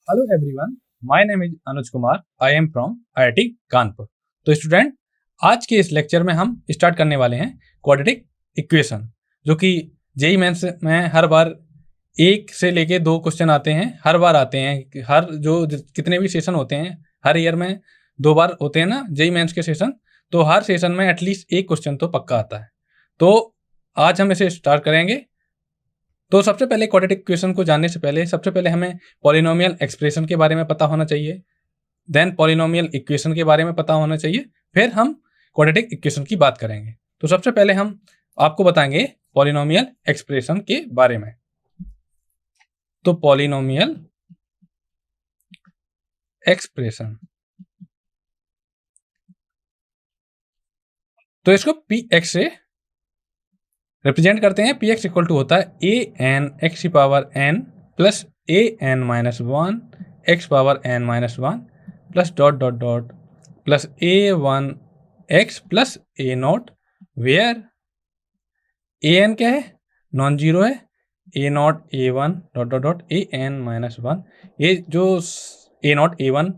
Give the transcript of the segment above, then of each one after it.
Hello everyone, my name is Anuj Kumar. I am from IIT Kanpur. तो student, आज के इस लेक्चर में हम स्टार्ट करने वाले हैं क्वाड्रेटिक इक्वेशन, जो कि जेई मेंस में हर बार एक से लेके दो क्वेश्चन आते हैं, हर बार आते हैं। हर कितने भी सेशन होते हैं, हर ईयर में 2 बार होते हैं ना जेई मेंस के सेशन, तो हर सेशन में एटलीस्ट एक क्वेश्चन तो पक्का आता है। तो आज हम इसे स्टार्ट करेंगे। तो सबसे पहले क्वाड्रेटिक इक्वेशन को जानने से पहले सबसे पहले हमें पॉलिनोमियल एक्सप्रेशन के बारे में पता होना चाहिए, देन पॉलिनोमियल इक्वेशन के बारे में पता होना चाहिए, फिर हम क्वाड्रेटिक इक्वेशन की बात करेंगे। तो सबसे पहले हम आपको बताएंगे पॉलिनोमियल एक्सप्रेशन के बारे में। तो पॉलिनोमियल एक्सप्रेशन, तो इसको पी एक्स से रिप्रेजेंट करते हैं। पी एक्स इक्वल टू होता है ए एन एक्स की power N plus A N minus one x power N minus one plus dot dot dot plus A one x plus A naught, where A N क्या है, non zero है, A naught A one dot dot dot A N minus one. ये जो A naught A one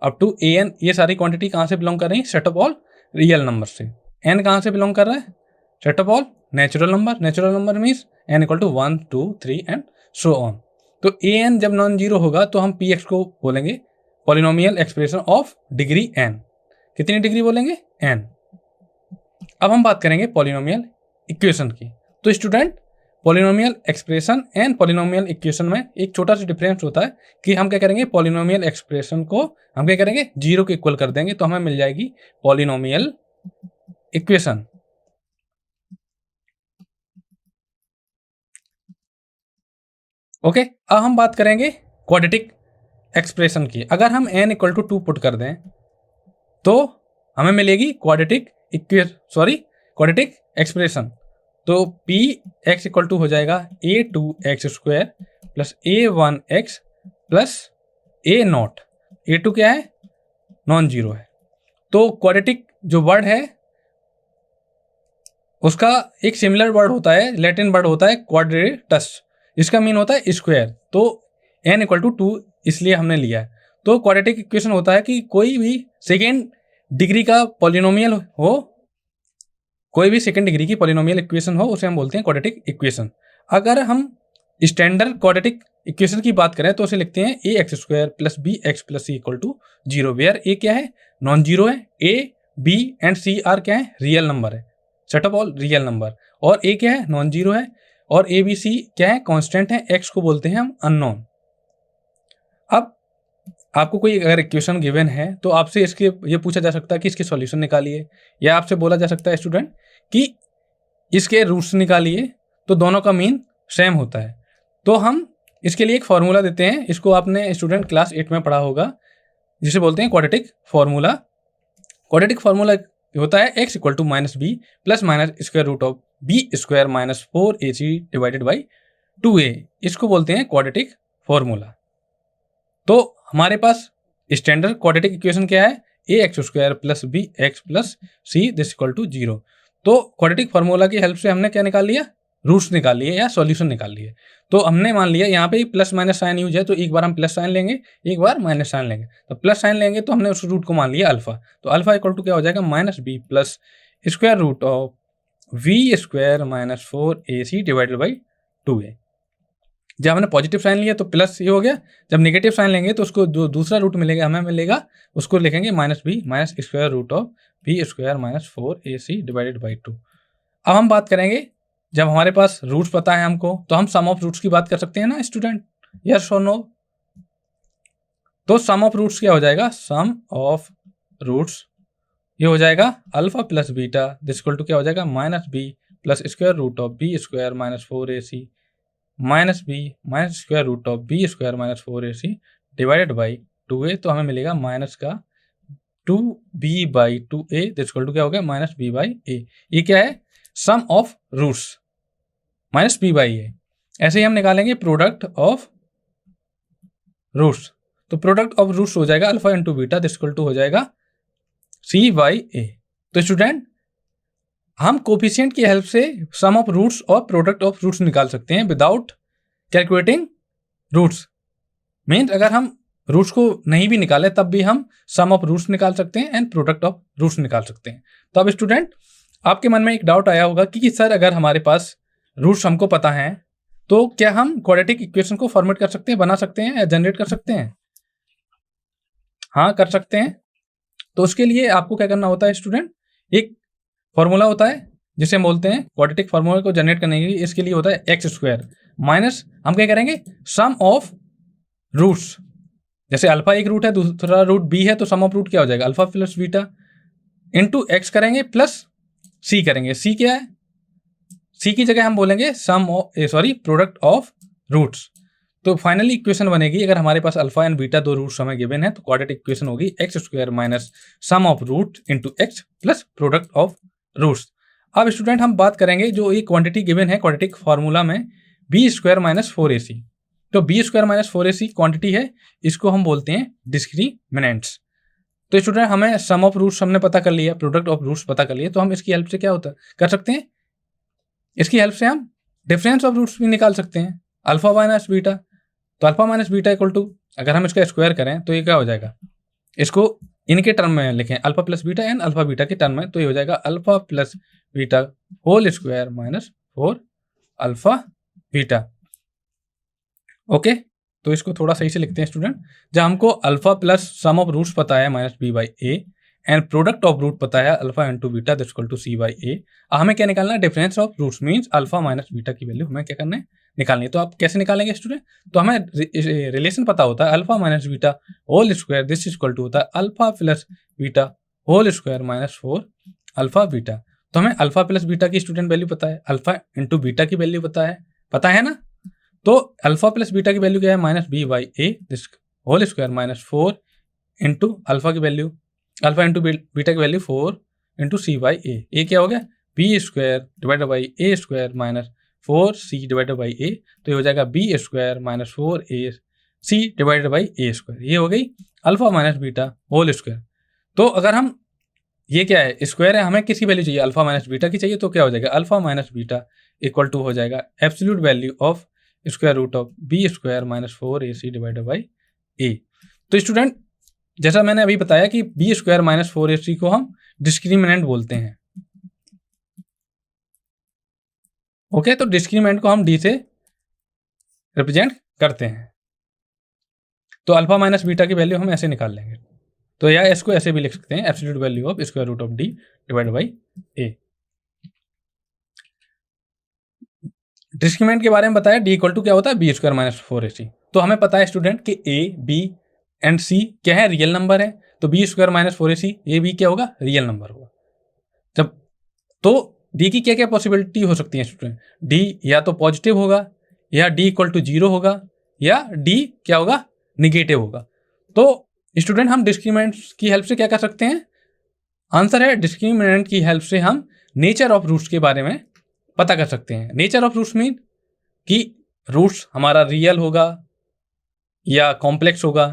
up to A N, ये सारी quantity कहाँ से belong कर रही है, set of all real number से। एन कहाँ से बिलोंग कर रहा है, set of all natural number. Natural number means n equal to 1 2 3 and so on. तो ए एन जब नॉन जीरो होगा तो हम पी एक्स को बोलेंगे polynomial expression of degree n. कितनी डिग्री बोलेंगे, एन। अब हम बात करेंगे पॉलिनोमियल इक्वेशन की। तो student, polynomial expression and polynomial equation में एक छोटा सा डिफरेंस होता है कि हम क्या करेंगे, पॉलिनोमियल एक्सप्रेशन को हम क्या करेंगे, जीरो के इक्वल कर देंगे, तो हमें मिल जाएगी पॉलिनोमियल इक्वेशन। ओके, अब हम बात करेंगे क्वाड्रेटिक एक्सप्रेशन की। अगर हम n इक्वल टू 2 पुट कर दें तो हमें मिलेगी क्वाड्रेटिक एक्सप्रेशन। तो पी एक्स इक्वल टू हो जाएगा A two x square plus A one x plus A naught. A two क्या है, नॉन जीरो है। तो क्वाड्रेटिक जो वर्ड है उसका एक सिमिलर वर्ड होता है, लैटिन वर्ड होता है क्वाड्रेटस, इसका मीन होता है स्क्वायर। तो n इक्वल टू 2 इसलिए हमने लिया है। तो क्वाड्रेटिक इक्वेशन होता है कि कोई भी सेकेंड डिग्री का पॉलिनोमियल हो, कोई भी सेकेंड डिग्री की पॉलिनोमियल इक्वेशन हो, उसे हम बोलते हैं क्वाड्रेटिक इक्वेशन। अगर हम स्टैंडर्ड क्वाड्रेटिक इक्वेशन की बात करें तो उसे लिखते हैं A x square plus B x plus C equal to zero, where A क्या है, नॉन जीरो है, A B and C are क्या है, रियल नंबर है, set of all real number, और ए क्या है, नॉन जीरो है, और ए बी सी क्या है, कांस्टेंट है, एक्स को बोलते हैं हम अननोन। अब आपको कोई अगर इक्वेशन गिवन है तो आपसे इसके ये पूछा जा सकता है कि इसके सॉल्यूशन निकालिए, या आपसे बोला जा सकता है स्टूडेंट कि इसके रूट्स निकालिए, तो दोनों का मीन सेम होता है। तो हम इसके लिए एक फॉर्मूला देते हैं, इसको आपने स्टूडेंट क्लास 8 में पढ़ा होगा, जिसे बोलते हैं क्वाड्रेटिक फॉर्मूला। क्वाड्रेटिक फॉर्मूला होता है x equal to minus b plus minus square root of b square minus 4ac divided by 2a, इसको बोलते हैं क्वाड्रेटिक फॉर्मूला। तो हमारे पास स्टैंडर्ड क्वाड्रेटिक इक्वेशन क्या है, ए x square plus B x plus C this equal to zero. तो quadratic formula की help से हमने क्या निकाल लिया, रूट्स निकाल लिए या सॉल्यूशन निकाल लिए। तो हमने मान लिया यहाँ पे प्लस माइनस साइन यूज है, तो एक बार हम प्लस साइन लेंगे, एक बार माइनस साइन लेंगे। तो प्लस साइन लेंगे तो हमने उस रूट को मान लिया अल्फा, तो अल्फा इक्वल टू क्या हो जाएगा, minus b plus square root of b square minus 4ac divided by 2a। जब हमने पॉजिटिव साइन लिया तो प्लस ये हो गया, जब नेगेटिव साइन लेंगे तो उसको जो दूसरा रूट मिलेगा हमें मिलेगा, उसको लिखेंगे minus b minus square root of b square minus 4ac divided by 2। अब हम बात करेंगे, जब हमारे पास रूट्स पता है हमको, तो हम सम ऑफ रूट्स की बात कर सकते हैं ना स्टूडेंट, यस और नो। तो सम ऑफ रूट्स क्या हो जाएगा, सम ऑफ रूट्स ये हो जाएगा alpha plus beta this equal to क्या हो जाएगा, minus b plus square root of b square minus 4ac minus b minus square root of b square minus 4ac divided by 2a। तो हमें मिलेगा minus का 2b by 2a this equal to क्या हो गया, माइनस b बाई a। ये क्या है, sum of roots minus b by a। ऐसे ही हम निकालेंगे प्रोडक्ट ऑफ रूट्स, तो प्रोडक्ट ऑफ रूट्स हो जाएगा alpha into beta this equal to हो जाएगा c बाई a। तो स्टूडेंट, हम कोफिशिएंट की हेल्प से सम ऑफ रूट्स और प्रोडक्ट ऑफ रूट्स निकाल सकते हैं विदाउट कैलकुलेटिंग रूट्स। मीन्स अगर हम रूट्स को नहीं भी निकाले तब भी हम सम ऑफ रूट्स निकाल सकते हैं एंड प्रोडक्ट ऑफ रूट्स निकाल सकते हैं। तो अब स्टूडेंट आपके मन में एक डाउट आया होगा कि सर अगर हमारे पास रूट्स हमको पता है तो क्या हम क्वाड्रेटिक इक्वेशन को फॉर्मेट कर सकते हैं, बना सकते हैं या जनरेट कर सकते हैं? हाँ, कर सकते हैं। तो उसके लिए आपको क्या करना होता है स्टूडेंट, एक फॉर्मूला होता है जिसे हम बोलते हैं क्वाड्रेटिक फार्मूला को जनरेट करने के लिए इसके लिए होता है एक्स स्क्वायर माइनस हम क्या करेंगे सम ऑफ रूट्स। जैसे अल्फा एक रूट है, दूसरा रूट बी है, तो सम ऑफ रूट क्या हो जाएगा alpha plus beta into x करेंगे प्लस सी करेंगे। सी क्या है, सी की जगह हम बोलेंगे प्रोडक्ट ऑफ रूट्स। तो फाइनली इक्वेशन बनेगी, अगर हमारे पास अल्फा एंड बीटा दो रूट्स हमें गिवन है तो क्वाड्रेटिक इक्वेशन होगी x square minus sum of root into x plus product of roots. अब स्टूडेंट हम बात करेंगे जो ये क्वांटिटी गिवन है क्वाड्रेटिक फार्मूला में बी स्क्वायर माइनस 4ac। तो B square minus 4ac quantity है, इसको हम बोलते हैं डिस्क्रिमिनेंट्स। तो स्टूडेंट हमें सम ऑफ रूट्स हमने पता कर लिया, प्रोडक्ट ऑफ रूट्स पता कर लिया, तो हम इसकी हेल्प से क्या होता कर सकते हैं, इसकी हेल्प से हम डिफरेंस ऑफ रूट्स भी निकाल सकते हैं अल्फा माइनस बीटा। तो alpha minus beta equal to अगर हम इसका स्क्वायर करें तो ये क्या हो जाएगा, इसको इनके टर्म में लिखें alpha plus beta and alpha beta के टर्म में, तो ये हो जाएगा alpha plus beta whole square minus 4 alpha beta. Okay, तो इसको थोड़ा सही से लिखते हैं स्टूडेंट। जब हमको alpha plus sum of roots पता है minus B by A and product of root पता है alpha into beta that's equal to C by A, हमें क्या निकालना है difference of roots means alpha minus beta की वैल्यू हमें क्या करना है निकालनी है। तो आप कैसे निकालेंगे स्टूडेंट, तो हमें रिलेशन पता होता है alpha minus beta whole square this equal to होता है alpha plus beta whole square minus 4 alpha beta. तो हमें अल्फा प्लस बीटा की स्टूडेंट वैल्यू पता है, अल्फा इंटू बीटा की वैल्यू पता है ना। तो अल्फा प्लस बीटा की वैल्यू क्या है minus B by a this whole square minus 4 into alpha की वैल्यू अल्फा इंटू बीटा की value 4 into C by a क्या हो गया b square divided by a square minus 4c divided by a, तो ये हो जाएगा b square minus 4ac divided by a square. ये हो गई alpha minus beta whole square. तो अगर हम ये क्या है स्क्वायर है, हमें किसकी वैल्यू चाहिए अल्फा माइनस बीटा की चाहिए, तो क्या हो जाएगा alpha minus beta equal to हो जाएगा absolute value of square root of b square minus 4ac divided by a. तो स्टूडेंट जैसा मैंने अभी बताया कि बी स्क्वायर माइनस 4ac को हम डिस्क्रिमिनेंट बोलते हैं। ओके, तो डिस्क्रिमिनेंट को हम डी से रिप्रेजेंट करते हैं। तो अल्फा माइनस बीटा की वैल्यू हम ऐसे निकाल लेंगे, तो या इसको ऐसे भी लिख सकते हैं absolute value of square root of d divided by a. Discriminant के बारे में बताया डी इक्वल टू क्या होता है बी स्क्वायर माइनस 4ac। तो हमें पता है स्टूडेंट कि ए बी एंड सी क्या है रियल नंबर है, तो बी स्क्वायर माइनस 4ac ये भी क्या होगा रियल नंबर होगा। जब तो डी की क्या क्या पॉसिबिलिटी हो सकती है स्टूडेंट, डी या तो पॉजिटिव होगा या डी इक्वल टू 0 होगा या डी क्या होगा निगेटिव होगा। तो स्टूडेंट हम डिस्क्रिमिनेंट की हेल्प से क्या कर सकते हैं, आंसर है डिस्क्रिमिनेंट की हेल्प से हम नेचर ऑफ रूट्स के बारे में पता कर सकते हैं। नेचर ऑफ रूट्स मीन कि रूट्स हमारा रियल होगा या कॉम्प्लेक्स होगा,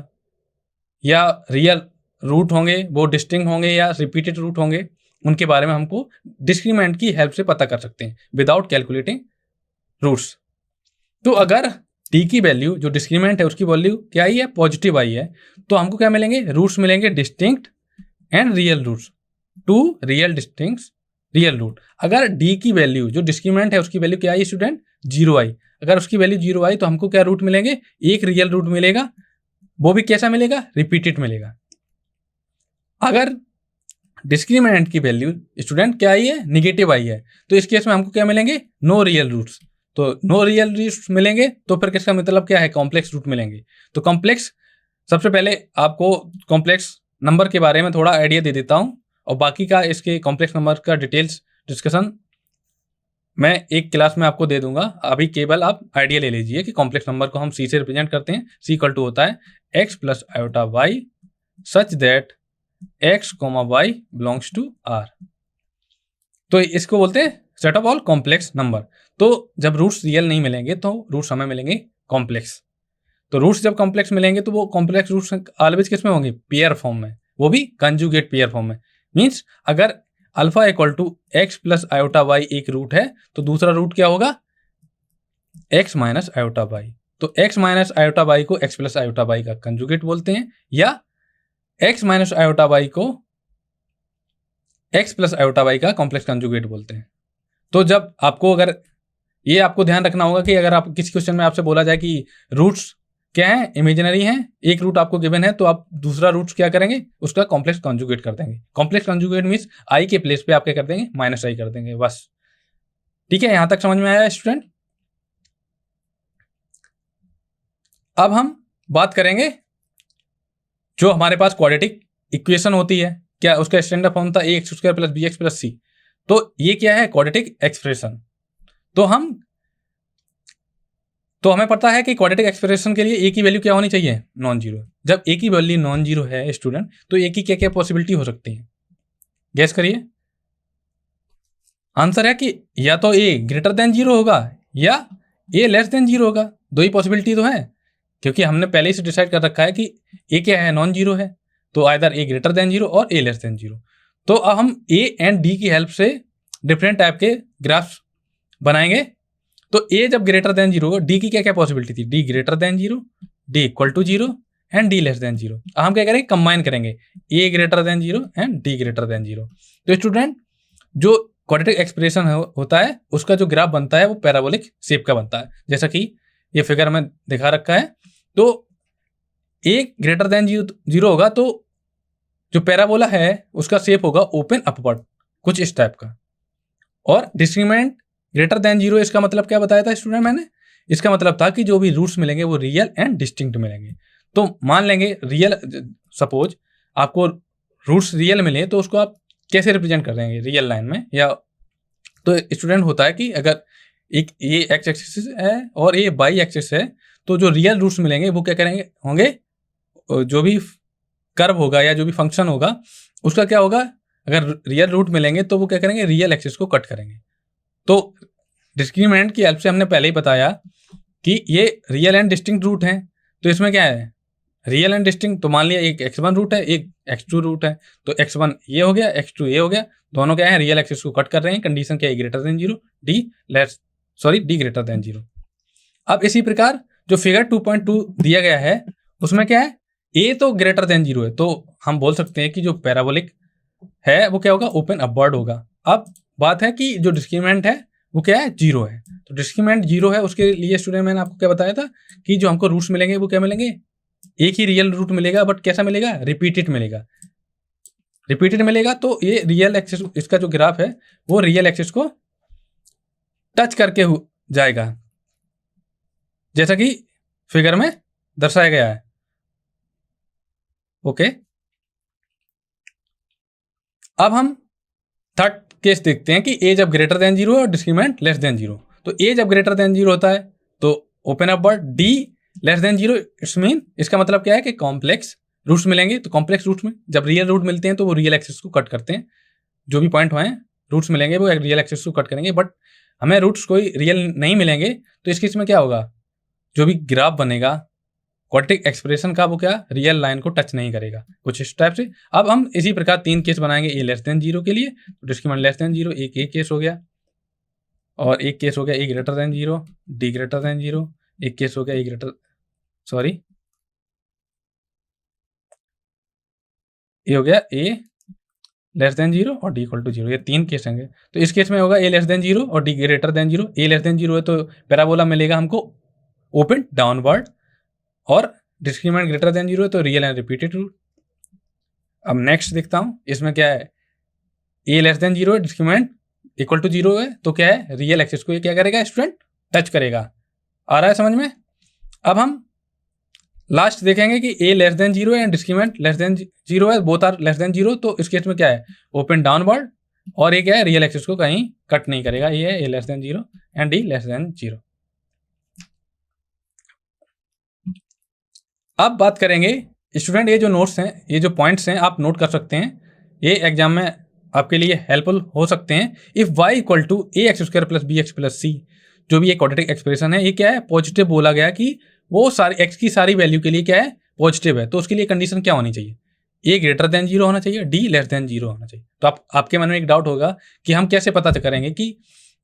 या रियल रूट होंगे वो डिस्टिंक्ट होंगे या रिपीटेड रूट होंगे, उनके बारे में हमको डिस्क्रिमिनेंट की हेल्प से पता कर सकते हैं विदाउट कैलकुलेटिंग रूट्स। तो अगर डी की वैल्यू जो डिस्क्रिमिनेंट है उसकी वैल्यू क्या आई है पॉजिटिव आई है, तो हमको क्या मिलेंगे रूट्स मिलेंगे distinct and real roots, two real distinct real root. अगर डी की वैल्यू जो डिस्क्रिमिनेंट है उसकी वैल्यू क्या आई स्टूडेंट 0 आई, अगर उसकी वैल्यू 0 आई तो हमको क्या रूट मिलेंगे एक रियल रूट मिलेगा, वो भी कैसा मिलेगा रिपीटेड मिलेगा। अगर डिस्क्रिमिनेंट की वैल्यू स्टूडेंट क्या आई है निगेटिव आई है, तो इस केस में हमको क्या मिलेंगे नो रियल रूट्स। तो नो रियल रूट्स मिलेंगे तो फिर किसका मतलब क्या है कॉम्प्लेक्स रूट मिलेंगे। तो कॉम्प्लेक्स सबसे पहले आपको कॉम्प्लेक्स नंबर के बारे में थोड़ा आइडिया दे देता हूँ, और बाकी का इसके कॉम्प्लेक्स नंबर का डिटेल्स डिस्कशन मैं एक क्लास में आपको दे दूंगा। अभी केवल आप आइडिया ले लीजिए कि कॉम्प्लेक्स नंबर को हम सी से रिप्रेजेंट करते हैं। सी इक्वल टू होता है x plus iota y such that x comma y belongs to आर। तो इसको बोलते हैं set of all complex number. तो जब रूट्स रियल नहीं मिलेंगे तो रूट्स हमें मिलेंगे कॉम्प्लेक्स। तो रूट्स जब कॉम्प्लेक्स मिलेंगे तो वो कॉम्प्लेक्स रूट्स ऑलवेज किस में होंगे पेयर फॉर्म में, वो भी कंजुगेट पेयर फॉर्म में। मीन्स अगर alpha equal to x plus iota y एक रूट है तो दूसरा रूट क्या होगा एक्स माइनस आयोटा वाई। तो x माइनस आयोटा वाई को x प्लस आयोटा वाई का कंजुगेट बोलते हैं, या x माइनस आयोटा वाई को x प्लस आयोटा वाई का कॉम्प्लेक्स कंजुगेट बोलते हैं। तो जब आपको, अगर ये आपको ध्यान रखना होगा कि अगर आप किसी क्वेश्चन में आपसे बोला जाए कि रूट्स क्या है, इमेजिनरी हैं, एक रूट आपको गिवन है, तो आप दूसरा रूट क्या करेंगे, उसका कॉम्प्लेक्स कंजुगेट कर देंगे। कॉम्प्लेक्स कंजुगेट मीन्स आई के प्लेस पे आप क्या कर देंगे, माइनस आई कर देंगे, बस। ठीक है, यहां तक समझ में आया स्टूडेंट? अब हम बात करेंगे जो हमारे पास क्वाड्रेटिक इक्वेशन होती है, क्या उसका स्टैंडर्ड फॉर्म था a x square plus B x plus c. तो ये क्या है, क्वाड्रेटिक एक्सप्रेशन। तो हमें पता है कि क्वाड्रेटिक एक्सप्रेशन के लिए ए की वैल्यू क्या होनी चाहिए, नॉन जीरो। जब ए की वैल्यू नॉन जीरो है स्टूडेंट, तो ए की क्या क्या पॉसिबिलिटी हो सकती है, गैस करिए। आंसर है कि या तो ए ग्रेटर देन जीरो होगा या ए लेस देन जीरो होगा। दो ही पॉसिबिलिटी तो है, क्योंकि हमने पहले ही से डिसाइड कर रखा है कि ए क्या है, नॉन जीरो है, तो either a greater than zero और ए लेस देन जीरो। तो अब हम ए एंड डी की हेल्प से डिफरेंट टाइप के ग्राफ्स बनाएंगे। तो ए जब ग्रेटर देन जीरो होगा, डी की क्या क्या पॉसिबिलिटी थी, d greater than zero, d equal to zero and d less than zero. हम क्या करेंगे, कंबाइन करेंगे a greater than zero and d greater than zero. तो स्टूडेंट जो क्वाड्रेटिक एक्सप्रेशन होता है, उसका जो ग्राफ बनता है वो पैराबोलिक शेप का बनता है, जैसा कि ये फिगर में दिखा रखा है। तो ए ग्रेटर देन जीरो होगा तो जो पैराबोला है उसका शेप होगा ओपन अपवर्ड, कुछ इस टाइप का। और डिस्क्रिमिनेंट ग्रेटर देन जीरो, इसका मतलब क्या बताया था स्टूडेंट मैंने, इसका मतलब था कि जो भी रूट्स मिलेंगे वो रियल एंड डिस्टिंक्ट मिलेंगे। तो मान लेंगे रियल, सपोज आपको रूट्स रियल मिले, तो उसको आप कैसे रिप्रेजेंट कर देंगे रियल लाइन में, या तो स्टूडेंट होता है कि अगर एक ये एक्स एक्सिस है और ये वाई एक्सिस है, तो जो रियल रूट्स मिलेंगे वो क्या करेंगे होंगे, जो भी कर्व होगा या जो भी फंक्शन होगा उसका क्या होगा, अगर रियल रूट मिलेंगे तो वो क्या करेंगे, रियल एक्सिस को कट करेंगे। तो डिस्क्रिमिनेंट की हेल्प से हमने पहले ही बताया कि ये रियल एंड डिस्टिंक्ट रूट हैं। तो इसमें क्या है, रियल एंड डिस्टिंक्ट, तो मान लिया एक x1 रूट है, एक x2 रूट है, तो x1 ये हो गया, x2 ये हो गया, दोनों क्या है, रियल एक्सिस को कट कर रहे हैं। कंडीशन क्या है, greater than zero, d greater than zero. अब इसी प्रकार जो फिगर 2.2 दिया गया है उसमें क्या है, ए तो ग्रेटर देन जीरो है, तो हम बोल सकते हैं कि जो पैराबोलिक है वो क्या होगा, ओपन अपवर्ड होगा। अब बात है कि जो डिस्क्रिमिनेंट है वो क्या है, जीरो है। तो डिस्क्रिमिनेंट जीरो है, उसके लिए स्टूडेंट मैंने आपको क्या बताया था कि जो हमको रूट्स मिलेंगे वो क्या मिलेंगे, एक ही रियल रूट मिलेगा, बट कैसा मिलेगा, रिपीटेड मिलेगा। रिपीटेड मिलेगा तो ये रियल एक्सिस, इसका जो ग्राफ है वो रियल एक्सिस को टच करके जाएगा, जैसा कि फिगर में दर्शाया गया है। ओके, अब हम थर्ड केस देखते हैं कि ए जब ग्रेटर देन जीरो और डिस्क्रिमिनेंट लेस देन जीरो। तो ए जब ग्रेटर देन जीरो होता है तो open upward, D less than zero, it's mean इसका मतलब क्या है कि कॉम्प्लेक्स रूट्स मिलेंगे। तो कॉम्प्लेक्स रूट्स में जब रियल रूट मिलते हैं तो वो रियल एक्सिस को कट करते हैं, जो भी पॉइंट हुए रूट्स मिलेंगे वो रियल एक्सिस को कट करेंगे। बट हमें रूट्स कोई रियल नहीं मिलेंगे, तो इस केस में क्या होगा, जो भी ग्राफ बनेगा क्वाड्रेटिक एक्सप्रेशन का वो क्या रियल लाइन को टच नहीं करेगा, कुछ इस टाइप से। अब हम इसी प्रकार तीन केस बनाएंगे ए लेस देन जीरो के लिए। तो डिस्क्रिमिनेंट लेस देन जीरो एक केस हो गया, और एक केस हो गया a greater than zero, d greater than zero, एक केस हो गया ये हो गया ए लेस देन जीरो और डी इक्वल टू जीरो। ये तीन केस होंगे। तो इस केस में होगा ए लेस देन जीरो और d greater than zero. A less than zero है तो पैराबोला मिलेगा हमको ओपन डाउनवर्ड, और डिस्क्रिमिनेंट ग्रेटर देन जीरो है तो रियल एंड रिपीटेड रूट। अब नेक्स्ट देखता हूं, इसमें क्या है, ए लेस देन जीरो है, डिस्क्रिमिनेंट इक्वल टू जीरो है, तो क्या है, रियल एक्सिस को ये क्या करेगा स्टूडेंट, टच करेगा। आ रहा है समझ में? अब हम लास्ट देखेंगे कि a less than zero and discriminant less than zero है, both are less than zero. तो इस केस में क्या है, ओपन डाउनवर्ड, और ये क्या है, रियल एक्सिस को कहीं कट नहीं करेगा। ये है a less than zero and d less than zero. अब बात करेंगे स्टूडेंट, ये जो नोट्स हैं, ये जो पॉइंट्स हैं आप नोट कर सकते हैं, ये एग्जाम में आपके लिए हेल्पफुल हो सकते हैं। If y equal to a x square plus B x plus c, जो भी ये क्वाड्रेटिक एक्सप्रेशन है, ये क्या है, पॉजिटिव बोला गया कि वो सारी एक्स की सारी वैल्यू के लिए क्या है, पॉजिटिव है। तो उसके लिए कंडीशन क्या होनी चाहिए, ए ग्रेटर देन जीरो होना चाहिए, डी लेस देन जीरो होना चाहिए। तो आपके मन में एक डाउट होगा कि हम कैसे पता करेंगे कि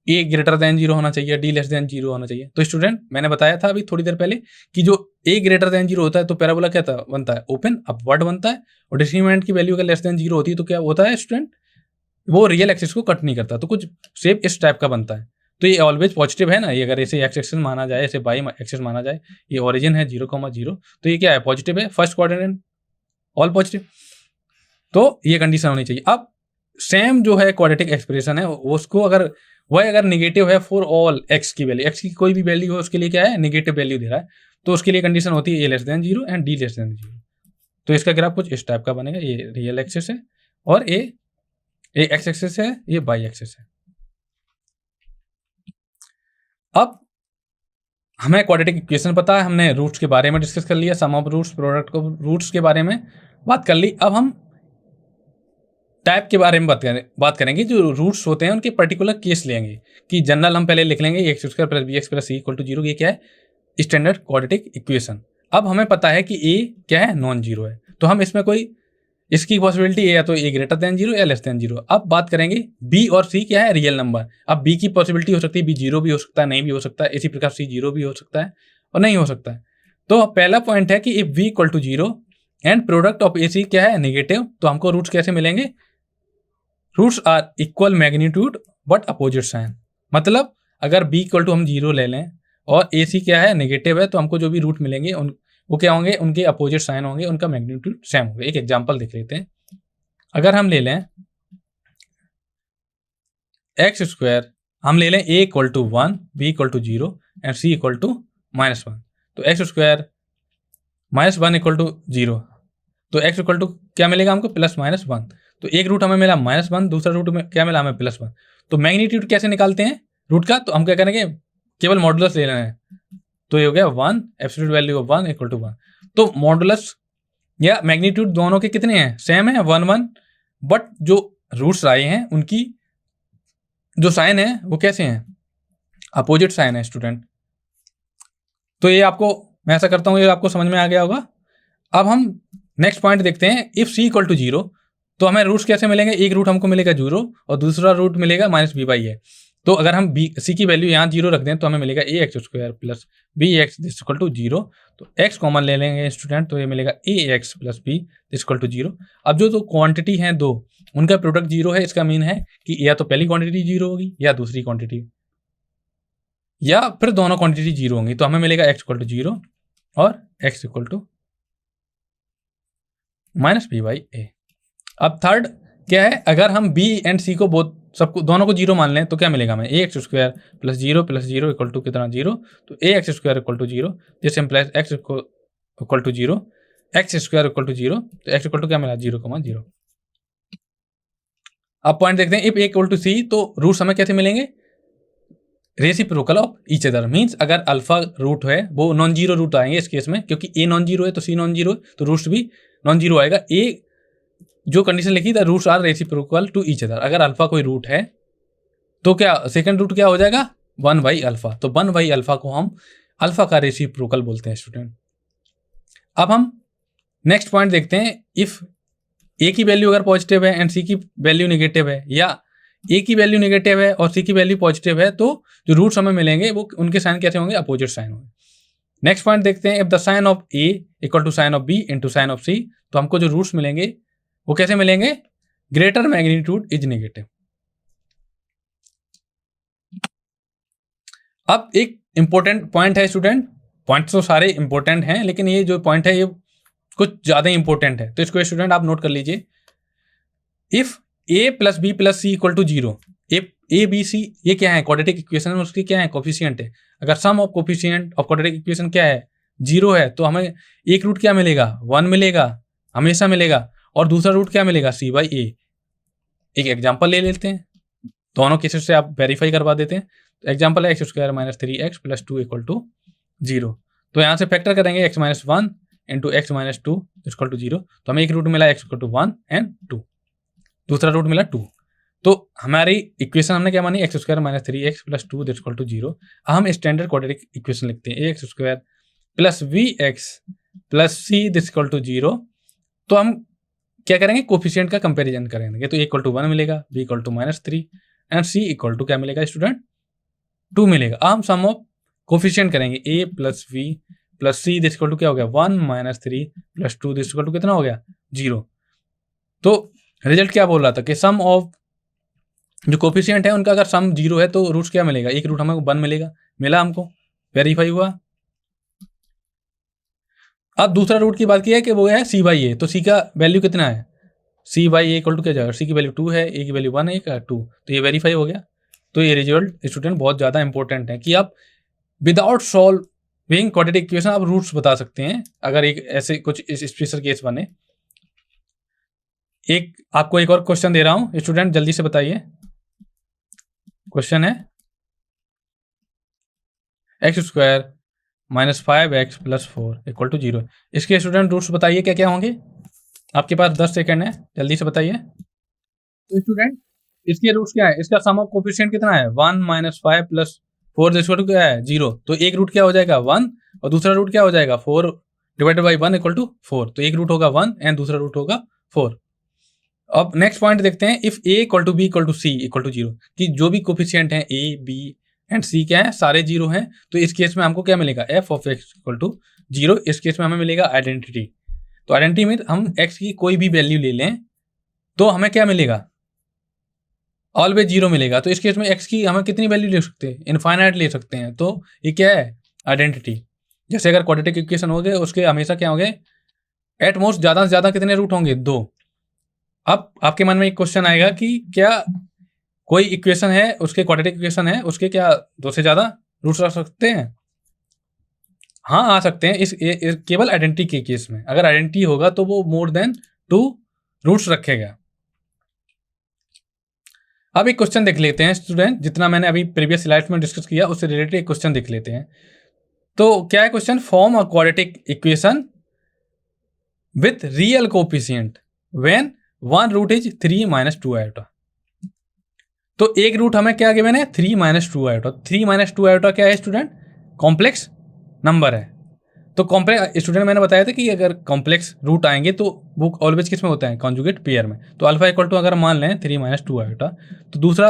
ए ग्रेटर देन जीरो होना चाहिए, डी लेस देन जीरो होना चाहिए। तो स्टूडेंट मैंने बताया था अभी थोड़ी देर पहले कि जो ए ग्रेटर देन जीरो होता है तो पैराबोला क्या बनता है, ओपन अपवर्ड बनता है, और डिस्क्रिमिनेंट की वैल्यू अगर लेस देन जीरो होती है तो क्या होता है स्टूडेंट, वो रियल एक्सिस को कट नहीं करता। तो कुछ शेप इस टाइप का बनता है। तो ये ऑलवेज पॉजिटिव है ना, ये अगर ऐसे एक्स एक्सिस माना जाए, ऐसे वाई एक्सिस माना जाए, ये ओरिजिन है 0,0, तो ये क्या है, पॉजिटिव है, फर्स्ट कोऑर्डिनेट ऑल पॉजिटिव। तो ये कंडीशन होनी चाहिए। अब सेम जो है क्वाड्रेटिक एक्सप्रेशन है उसको अगर निगेटिव है फॉर ऑल एक्स की वैल्यू, एक्स की कोई भी वैल्यू हो उसके लिए क्या है, निगेटिव वैल्यू दे रहा है, तो उसके लिए कंडीशन होती है a less than zero and d less than zero. तो इसका ग्राफ कुछ इस टाइप का बनेगा, ये रियल एक्सिस है और ये एक्स एक्सिस है, ये वाई एक्सिस है। अब हमें क्वाड्रेटिक इक्वेशन पता है, हमने रूट्स के बारे में डिस्कस कर लिया, sum of roots, product of roots के बारे में बात कर ली। अब हम टाइप के बारे में बात करेंगे। जो रूट्स होते हैं उनके पर्टिकुलर केस लेंगे कि जनरल हम पहले लिख लेंगे x square plus B x plus C equal to zero, ये क्या है, स्टैंडर्ड क्वाड्रेटिक इक्वेशन। अब हमें पता है कि ए क्या है, नॉन जीरो है, तो हम इसमें कोई इसकी पॉसिबिलिटी या तो ए ग्रेटर देन जीरो या लेस देन जीरो। अब बात करेंगे बी और सी क्या है, रियल नंबर। अब बी की पॉसिबिलिटी हो सकती है बी जीरो भी हो सकता है, नहीं भी हो सकता है, इसी प्रकार सी जीरो भी हो सकता है और नहीं हो सकता है। तो पहला पॉइंट है कि if b equal to zero and product of a c क्या है, नेगेटिव, तो हमको रूट्स कैसे मिलेंगे, roots are equal magnitude but opposite sign. मतलब अगर बी इक्वल टू हम जीरो ले लें और ए सी क्या है, नेगेटिव है, तो हमको जो भी रूट मिलेंगे वो क्या होंगे, उनके अपोजिट साइन होंगे, उनका मैग्नीट्यूड सेम होगा। एक एग्जांपल देख लेते हैं। अगर हम ले लें एक्स स्क्वायर, हम ले लें a equal to 1, b equal to zero and c equal to -1, तो x square -1 equal to zero, तो एक्स इक्वल टू क्या मिलेगा हमको, +-1। तो एक रूट हमें मिला -1, दूसरा रूट में क्या मिला हमें +1। तो मैग्नीट्यूड कैसे निकालते हैं रूट का, तो हम क्या करेंगे, केवल मॉडुलस ले लेना है, तो ये हो गया 1, absolute value of 1 equal to 1। तो मॉडुलस या मैग्नीट्यूड दोनों के कितने हैं, सेम है 1 1, बट जो रूट्स आए हैं उनकी जो साइन है वो कैसे हैं, अपोजिट साइन है स्टूडेंट। तो ये आपको, मैं ऐसा करता हूँ, ये आपको समझ में आ गया होगा। अब हम नेक्स्ट पॉइंट देखते हैं। If c equal to zero, तो हमें रूट्स कैसे मिलेंगे, एक रूट हमको मिलेगा जीरो और दूसरा रूट मिलेगा -b/a। तो अगर हम सी की वैल्यू यहाँ जीरो रख दें तो हमें मिलेगा a x square plus B x equal to zero. तो एक्स कॉमन ले लेंगे स्टूडेंट, तो ये मिलेगा a x plus b equal to zero. अब जो क्वांटिटी है दो, उनका प्रोडक्ट जीरो है, इसका मीन है कि या तो पहली क्वांटिटी जीरो होगी या दूसरी क्वांटिटी, या फिर दोनों क्वांटिटी जीरो होंगी। तो हमें मिलेगा एक्स इक्वल टू जीरो और एक्स इक्वल टू -b/a। अब थर्ड क्या है, अगर हम b एंड c को दोनों को जीरो मान लें तो क्या मिलेगा हमें, a x square plus zero equal to कितना, जीरो। तो a x square equal to zero, this implies x equal to zero, x square equal to zero, तो एक्स इक्वल टू क्या मिला, 0,0। अब पॉइंट देखते हैं, if a equal to c, तो roots हमें कैसे मिलेंगे, reciprocal of each other. Means अगर अल्फा रूट है वो नॉन जीरो रूट आएंगे इस केस में, क्योंकि ए नॉन जीरो है तो सी नॉन जीरो है, तो रूट्स भी नॉन जीरो आएगा। ए जो कंडीशन लिखी था, roots are reciprocal to each other. अगर अल्फा कोई रूट है तो क्या सेकंड रूट क्या हो जाएगा, 1/अल्फा। तो 1/अल्फा को हम अल्फा का रेसिप्रोकल बोलते हैं स्टूडेंट। अब हम नेक्स्ट पॉइंट देखते हैं। इफ ए की वैल्यू अगर पॉजिटिव है एंड सी की वैल्यू नेगेटिव है, या ए की वैल्यू नेगेटिव है और सी की वैल्यू पॉजिटिव है, तो जो रूट्स हमें मिलेंगे वो उनके साइन कैसे होंगे, अपोजिट साइन होंगे। नेक्स्ट पॉइंट देखते हैं, if the sign of a equal to sign of b into sign of c, तो हमको जो रूट्स मिलेंगे वो कैसे मिलेंगे, ग्रेटर मैग्नीट्यूड इज नेगेटिव। अब एक इंपॉर्टेंट पॉइंट है स्टूडेंट, पॉइंट्स तो सारे इंपॉर्टेंट हैं लेकिन ये जो पॉइंट है ये कुछ ज्यादा इंपॉर्टेंट है, तो इसको स्टूडेंट आप नोट कर लीजिए। If a plus b plus C equal to zero, a b c ये क्या है, क्वाड्रेटिक इक्वेशन में उसकी क्या है, कोफिशिएंट है। अगर sum of coefficient of quadratic equation क्या है, जीरो है, तो हमें एक रूट क्या मिलेगा, 1 मिलेगा, हमेशा मिलेगा, और दूसरा रूट क्या मिलेगा, c/a। एक एग्जांपल ले लेते हैं, दोनों केसेस से आप वेरीफाई करवा देते हैं। तो एग्जांपल है x square -3x plus 2 equal to 0। तो यहाँ से फैक्टर करेंगे x - 1 into x - 2 equal to 0। तो हमें एक रूट मिला x इक्वल टू 1 एंड 2, दूसरा रूट मिला 2। तो हमारी इक्वेशन हमने क्या मानी, x square -3x plus 2 equal to 0। हम स्टैंडर्ड क्वाड्रेटिक इक्वेशन लिखते हैं, x square plus vx plus c equal to 0। तो हम क्या करेंगे, कोफिशिएंट का कंपैरिजन करेंगे, तो a इक्वल टू 1 मिलेगा, b equal to -3 and c equal to क्या मिलेगा स्टूडेंट, 2 मिलेगा। अब हम सम ऑफ कोफिशिएंट करेंगे, a plus v plus C this equal to क्या हो गया 1 minus 3 plus 2 this equal to कितना हो गया 0। तो रिजल्ट क्या बोल रहा था कि सम ऑफ जो कोफिशिएंट है उनका अगर सम 0 है तो रूट्स क्या मिलेगा, एक रूट हमें 1 मिलेगा, मिला हमको, वेरीफाई हुआ। अब दूसरा रूट की बात की है कि वो है सी बाई ए, तो सी का वैल्यू कितना है, सी बाई ए इक्वल टू क्या जाएगा, सी की वैल्यू 2 है, ए की वैल्यू 1 है, 2, तो ये वेरीफाई हो गया। तो ये रिजल्ट स्टूडेंट बहुत ज़्यादा इंपॉर्टेंट है कि आप विदाउट सॉल्विंग क्वाड्रेटिक इक्वेशन आप रूट्स बता सकते हैं अगर एक ऐसे कुछ स्पेशल केस बने। एक आपको एक और क्वेश्चन दे रहा हूं स्टूडेंट, जल्दी से बताइए। क्वेश्चन है x square minus 5x plus 4 equal to 0। इसके स्टूडेंट रूट्स बताइए क्या क्या होंगे, आपके पास 10 सेकेंड है, जल्दी से बताइए। तो स्टूडेंट इसके रूट्स क्या है, इसका सम ऑफ कोफिशिएंट कितना है 1 माइनस 5 प्लस 4 इक्वल टू क्या है 0। तो एक रूट क्या हो जाएगा 1 और दूसरा रूट क्या हो जाएगा 4 डिवाइडेड बाई 1 इक्वल टू 4। तो एक रूट होगा 1 एंड दूसरा रूट होगा 4। अब नेक्स्ट पॉइंट देखते हैं, if a equal to b equal to c equal to 0, कि जो भी कोफिशिएंट हैं ए बी एंड सी क्या है सारे 0 हैं, तो इस केस में हमको क्या मिलेगा f of x equal to 0। इस केस में हमें मिलेगा आइडेंटिटी। तो आइडेंटिटी में हम एक्स की कोई भी वैल्यू ले लें तो हमें क्या मिलेगा ऑलवेज 0 मिलेगा। तो इस केस में एक्स की हमें कितनी वैल्यू ले सकते हैं, इनफाइनाइट ले सकते हैं। तो ये क्या है आइडेंटिटी। जैसे अगर क्वाड्रेटिक इक्वेशन हो गए उसके हमेशा क्या होंगे एट मोस्ट ज़्यादा से ज़्यादा कितने रूट होंगे 2। अब आपके मन में एक क्वेश्चन आएगा कि क्या कोई इक्वेशन है उसके क्वाड्रेटिक इक्वेशन है उसके क्या 2 से ज़्यादा रूट्स रख सकते हैं, हाँ आ सकते हैं। केवल आइडेंटिटी के केस में अगर आइडेंटिटी होगा तो वो मोर देन 2 रूट्स रखेगा। अब एक क्वेश्चन देख लेते हैं स्टूडेंट, जितना मैंने अभी प्रीवियस स्लाइड्स में डिस्कस किया उससे रिलेटेड एक क्वेश्चन देख लेते हैं। तो क्या है question, form a quadratic equation with real coefficient when one root is 3 minus 2 iota. तो एक रूट हमें क्या गिवन है 3 माइनस 2 आयोटा। 3 माइनस 2 आयोटा क्या है स्टूडेंट, कॉम्प्लेक्स नंबर है। तो कॉम्प्लेक्स स्टूडेंट मैंने बताया था कि अगर कॉम्प्लेक्स रूट आएंगे तो वो ऑलवेज किस में होता है कॉन्जुगेट पेयर में। तो अल्फा इक्वल टू अगर मान लें 3 माइनस 2 आयोटा, तो दूसरा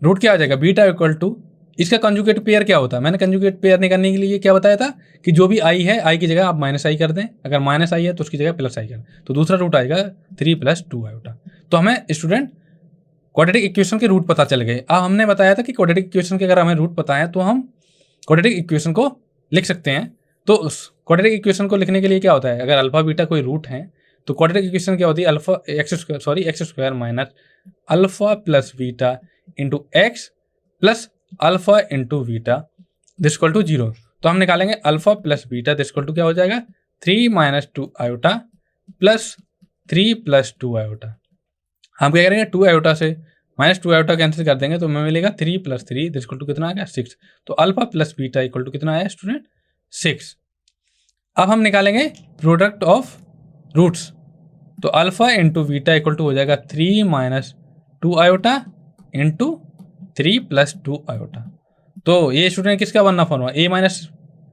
रूट क्या आ जाएगा बीटा इक्वल टू, इसका कंजुगेट पेयर क्या होता है, मैंने कंजुगेट पेयर निकालने के लिए क्या बताया था कि जो भी आई है आई की जगह आप माइनस आई कर दें, अगर माइनस आई है तो उसकी जगह प्लस आई कर दें, तो दूसरा रूट आएगा 3 प्लस 2 आयोटा। तो हमें स्टूडेंट क्वाड्रेटिक इक्वेशन के रूट पता चल गए। अब हमने बताया था कि क्वाड्रेटिक इक्वेशन के अगर हमें रूट पता है तो हम क्वाड्रेटिक इक्वेशन को लिख सकते हैं। तो उस क्वाड्रेटिक इक्वेशन को लिखने के लिए क्या होता है, अगर अल्फा बीटा कोई रूट है तो क्वाड्रेटिक इक्वेशन क्या होती है alpha x square minus alpha plus beta into x plus alpha into beta this equal to 0। तो हम निकालेंगे alpha plus beta this equal to क्या हो जाएगा 3 minus 2 iota plus 3 plus 2 iota. हम क्या करेंगे 2 आयोटा से माइनस 2 आयोटा कैंसिल कर देंगे तो हमें मिलेगा 3 प्लस 3 दिस इक्वल टू कितना आ गया 6। तो alpha plus beta equal to कितना आया स्टूडेंट 6। अब हम निकालेंगे प्रोडक्ट ऑफ रूट्स। तो alpha into beta equal to हो जाएगा 3 minus 2 iota into 3 plus 2 iota. तो ये स्टूडेंट किसका बनना formula a minus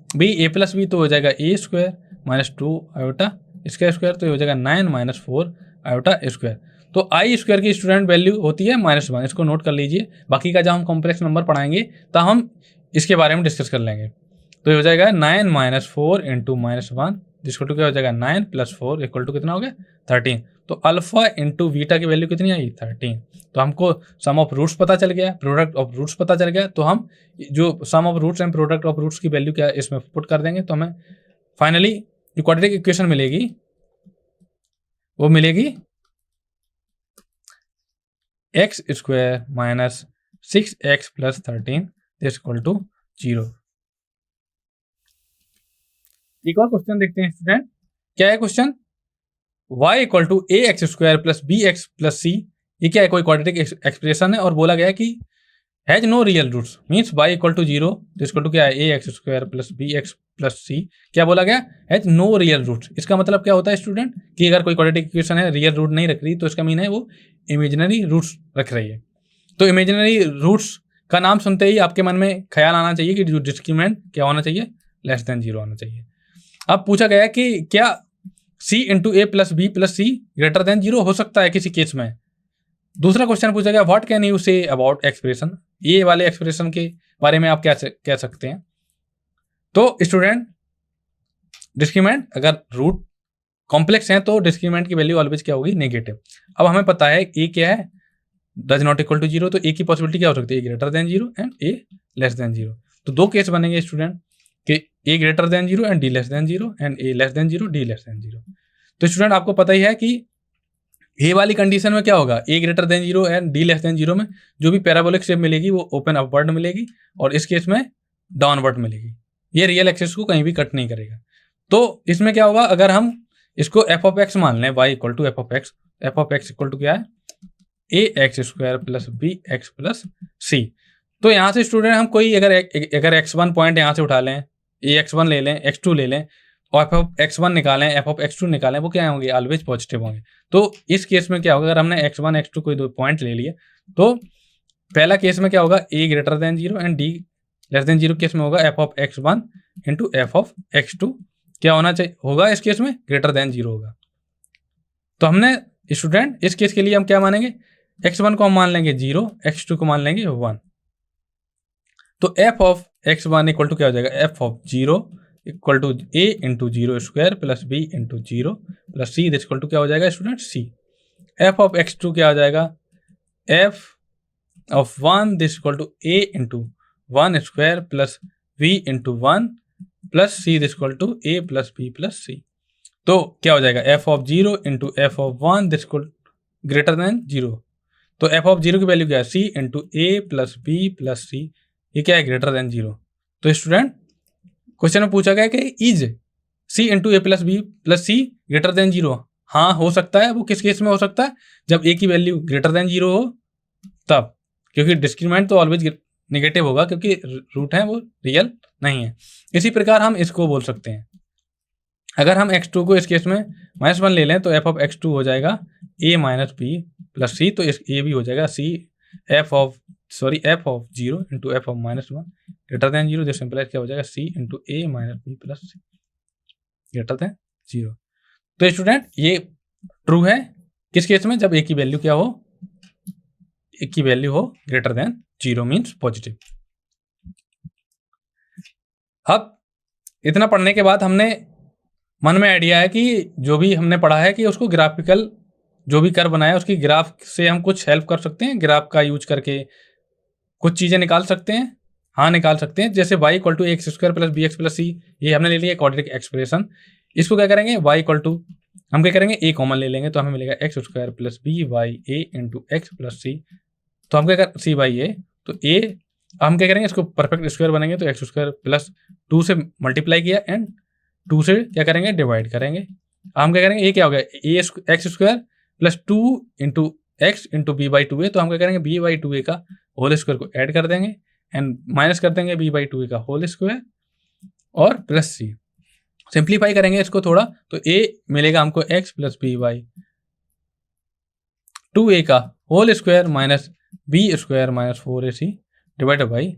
b a plus b, तो हो जाएगा ए स्क्वायर माइनस 2 आयोटा इसका स्क्वायर, तो हो जाएगा 9 माइनस 4 आयोटा स्क्वायर। तो आई स्क्वायर की स्टूडेंट वैल्यू होती है -1, इसको नोट कर लीजिए। बाकी का जब हम कॉम्प्लेक्स नंबर पढ़ाएंगे तो हम इसके बारे में डिस्कस कर लेंगे। तो ये हो जाएगा 9 माइनस 4 इंटू -1 जिसको टू क्या हो जाएगा 9 प्लस 4 इक्वल टू कितना हो गया 13। तो अल्फा इंटू बीटा की वैल्यू कितनी आई 13। तो हमको सम ऑफ रूट्स पता चल गया, प्रोडक्ट ऑफ रूट्स पता चल गया, तो हम जो sum of roots and product of roots की वैल्यू क्या इसमें पुट कर देंगे। तो हमें फाइनली जो क्वाड्रेटिक इक्वेशन मिलेगी वो मिलेगी x square minus 6x plus 13 equal to 0। एक और क्वेश्चन देखते हैं स्टूडेंट, क्या है question, y equal to a x square plus B x plus c, ये क्या है कोई क्वाड्रेटिक एक्सप्रेशन है और बोला गया है कि has no real roots, means y equal to 0 equal to क्या है ए x square plus B x plus c, क्या बोला गया हैज नो रियल रूट्स। इसका मतलब क्या होता है स्टूडेंट कि अगर कोई क्वाड्रेटिक इक्वेशन है रियल रूट नहीं रख रही तो इसका मीन है वो इमेजिनरी रूट्स रख रही है। तो इमेजिनरी रूट्स का नाम सुनते ही आपके मन में ख्याल आना चाहिए कि जो डिस्क्रिमिनेंट क्या होना चाहिए लेस देन 0 होना चाहिए। अब पूछा गया है कि क्या c into a plus b plus c greater than 0 हो सकता है किसी केस में। दूसरा क्वेश्चन पूछा गया what can you say about expression, ये वाले एक्सप्रेशन के बारे में आप क्या कह सकते हैं। तो स्टूडेंट डिस्क्रीमेंट अगर रूट कॉम्प्लेक्स हैं तो डिस्क्रीमेंट की वैल्यू ऑलवेज क्या होगी, नेगेटिव। अब हमें पता है ए क्या है, does not equal to zero, तो ए की पॉसिबिलिटी क्या हो सकती है, a greater than zero and a less than zero. तो दो केस बनेंगे स्टूडेंट कि a greater than zero and d less than zero and a less than zero d less than zero. तो स्टूडेंट आपको पता ही है कि ए वाली कंडीशन में क्या होगा, a greater than zero and d less than zero में जो भी पैराबोलिक शेप मिलेगी वो ओपन अपवर्ड मिलेगी और इस केस में डाउनवर्ड मिलेगी। ये रियल एक्सिस को कहीं भी कट नहीं करेगा। तो इसमें क्या होगा, अगर हम इसको एफ ऑफ एक्स मान लें, y equal to f of x equal to क्या है, ए x square plus B x plus c. तो यहाँ से स्टूडेंट हम कोई अगर एक्स वन पॉइंट यहाँ से उठा लें, ए एक्स वन ले लें, एक्स टू ले लें और एफ ऑफ एक्स वन निकालें, एफ ऑफ एक्स टू निकालें, वो क्या होंगे, ऑलवेज पॉजिटिव होंगे। तो इस केस में क्या होगा, अगर हमने एक्स वन एक्स टू कोई दो पॉइंट ले लिए तो पहला केस में क्या होगा, a greater than zero and d less than zero case में होगा f of x one into f of x two क्या होना चाहिए, होगा इस केस में ग्रेटर देन जीरो होगा। तो हमने स्टूडेंट इस केस के लिए हम क्या मानेंगे, x1 को हम मान लेंगे 0, x2 को मान लेंगे 1। तो f of x1 equal to क्या हो जाएगा, f of 0 equal to a into zero square plus b into zero plus c equal to क्या हो जाएगा student c। f of x2 क्या हो जाएगा, f of 1 this equal to a into 1 square plus b into 1 plus c equal to a plus b plus c। तो क्या हो जाएगा, f of 0 into f of 1 this equal greater than 0। तो F of 0 की value क्या है, c into a plus b plus c, ये क्या है, ग्रेटर देन 0। तो स्टूडेंट क्वेश्चन में पूछा गया कि is c into a plus b plus c greater than 0। हाँ हो सकता है। वो किस केस में हो सकता है, जब ए की वैल्यू ग्रेटर देन 0 हो तब, क्योंकि डिस्क्रीमेंट तो ऑलवेज नेगेटिव होगा क्योंकि रूट है वो रियल नहीं है। इसी प्रकार हम इसको बोल सकते हैं, अगर हम x2 को इस केस में -1 ले लें तो f ऑफ x2 हो जाएगा a minus b plus c, तो इस a भी हो जाएगा c f of 0 into f of -1 greater than 0, this implies क्या हो जाएगा c into a minus b plus c greater than 0। तो स्टूडेंट ये ट्रू है किस केस में, जब a की वैल्यू क्या हो, a की वैल्यू हो ग्रेटर देन 0 मीन्स पॉजिटिव। अब इतना पढ़ने के बाद हमने मन में आइडिया है कि जो भी हमने पढ़ा है कि उसको ग्राफिकल जो भी कर्व बनाया उसकी ग्राफ से हम कुछ हेल्प कर सकते हैं, ग्राफ का यूज करके कुछ चीज़ें निकाल सकते हैं। हाँ निकाल सकते हैं, जैसे y equal to x square plus B x plus c, ये हमने ले लिया क्वाड्रेटिक एक्सप्रेशन। इसको क्या करेंगे, y इक्वल टू हम क्या करेंगे, a कॉमन ले लेंगे तो हमें मिलेगा x square plus b by a into x plus c. तो हम क्या कर सी बाई ए, तो a हम क्या करेंगे, इसको परफेक्ट स्क्वायर बनेंगे तो एक्स स्क्वायर प्लस 2 से मल्टीप्लाई किया एंड 2 से क्या करेंगे, डिवाइड करेंगे। हम क्या करेंगे, ये क्या हो गया, a x square plus 2 into x into b by 2a, तो हम क्या करेंगे बी बाई 2a का होल स्क्वायर को ऐड कर देंगे एंड माइनस कर देंगे बी बाई 2a का होल स्क्वायर और प्लस सी। सिंप्लीफाई करेंगे इसको थोड़ा तो a मिलेगा हमको x plus b by 2a का whole square minus b square minus 4ac divided by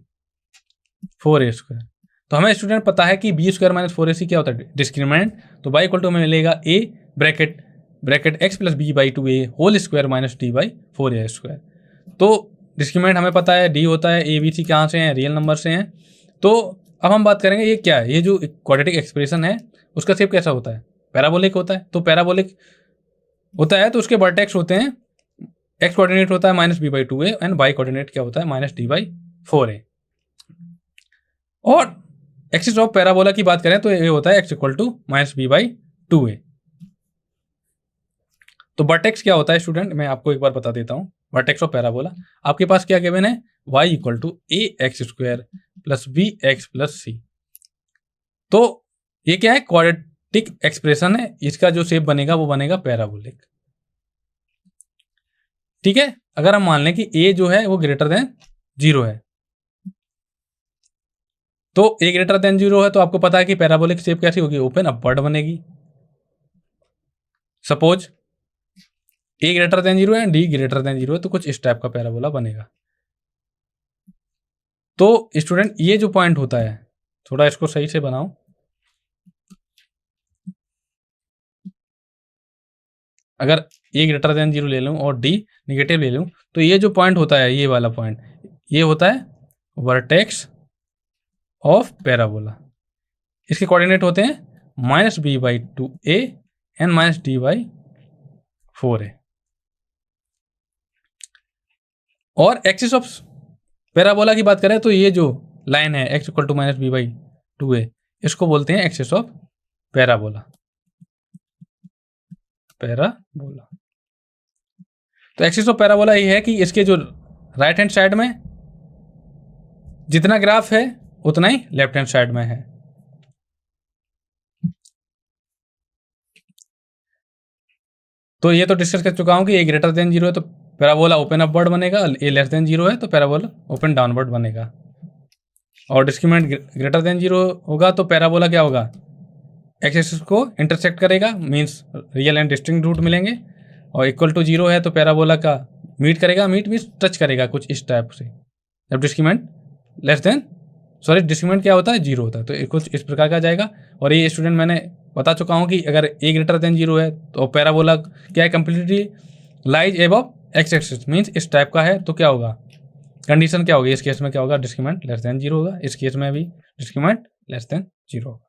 4a square. तो हमें स्टूडेंट पता है कि बी स्क्वायर माइनस 4ac क्या होता है, डिस्क्रीमेंट। तो y इक्वल टू हमें मिलेगा a bracket x plus b by 2a whole square minus d by 4a square. तो डिस्क्रीमेंट हमें पता है d होता है, a b c कहाँ से हैं, रियल नंबर से हैं। तो अब हम बात करेंगे ये क्या है, ये जो क्वाड्रेटिक एक्सप्रेशन है उसका शेप कैसा होता है, पैराबोलिक होता है। तो पैराबोलिक होता है तो उसके वर्टेक्स होते हैं, x कोऑर्डिनेट होता है minus B by 2a and y coordinate क्या होता है, माइनस डी बाई 4a। और एक्सिस ऑफ पैराबोला की बात करें तो ये होता है x equal to minus B by 2a। तो वर्टेक्स क्या होता है स्टूडेंट, मैं आपको एक बार बता देता हूँ। वर्टेक्स ऑफ पैराबोला आपके पास क्या गिवन है, y equal to a x square plus B x plus c. तो ये क्या है, क्वाड्रेटिक एक्सप्रेशन है, इसका जो शेप बनेगा वो बनेगा पैराबोलिक। ठीक है, अगर हम मान लें कि a जो है वो ग्रेटर देन 0 है, तो a ग्रेटर देन 0 है तो आपको पता है कि पैराबोलिक शेप कैसी होगी, ओपन अपवर्ड बनेगी। सपोज a ग्रेटर देन 0 है एंड d ग्रेटर देन 0 है तो कुछ इस टाइप का पैराबोला बनेगा। तो स्टूडेंट ये जो पॉइंट होता है, थोड़ा इसको सही से बनाओ, अगर a ग्रेटर देन 0 ले लूं और d निगेटिव ले लूं तो ये जो पॉइंट होता है, ये वाला पॉइंट, ये होता है वर्टेक्स ऑफ पैराबोला। इसके कोऑर्डिनेट होते हैं -b/2a एंड -d/4a। और एक्सिस ऑफ पैराबोला की बात करें तो ये जो लाइन है x = -b/2a, इसको बोलते हैं एक्सिस ऑफ पैराबोला। तो एक्सिस ऑफ पैराबोला ये है कि इसके जो राइट हैंड साइड में जितना ग्राफ है उतना ही लेफ्ट हैंड साइड में है। तो ये तो डिस्कस कर चुका हूं कि a ग्रेटर देन 0 है तो पैराबोला ओपन अपवर्ड बनेगा, a लेस देन 0 है तो पैराबोला ओपन डाउनवर्ड बनेगा। और डिस्क्रिमिनेंट ग्रेटर देन 0 होगा तो पैराबोला क्या होगा, एक्स एक्सिस को इंटरसेक्ट करेगा, means real and distinct root मिलेंगे। और इक्वल टू 0 है तो पैराबोला का मीट करेगा, मीट मीन्स टच करेगा कुछ इस टाइप से। जब डिस्क्रिमिनेंट क्या होता है, 0 होता है, तो कुछ इस प्रकार का जाएगा। और ये स्टूडेंट मैंने बता चुका हूँ कि अगर a ग्रेटर देन 0 है तो पैराबोला क्या है, completely lies above x axis, means इस टाइप का है। तो क्या होगा, कंडीशन क्या होगी इस केस में, क्या होगा, डिस्क्रिमिनेंट लेस देन 0 होगा। इस केस में भी डिस्क्रिमिनेंट लेस देन 0 होगा।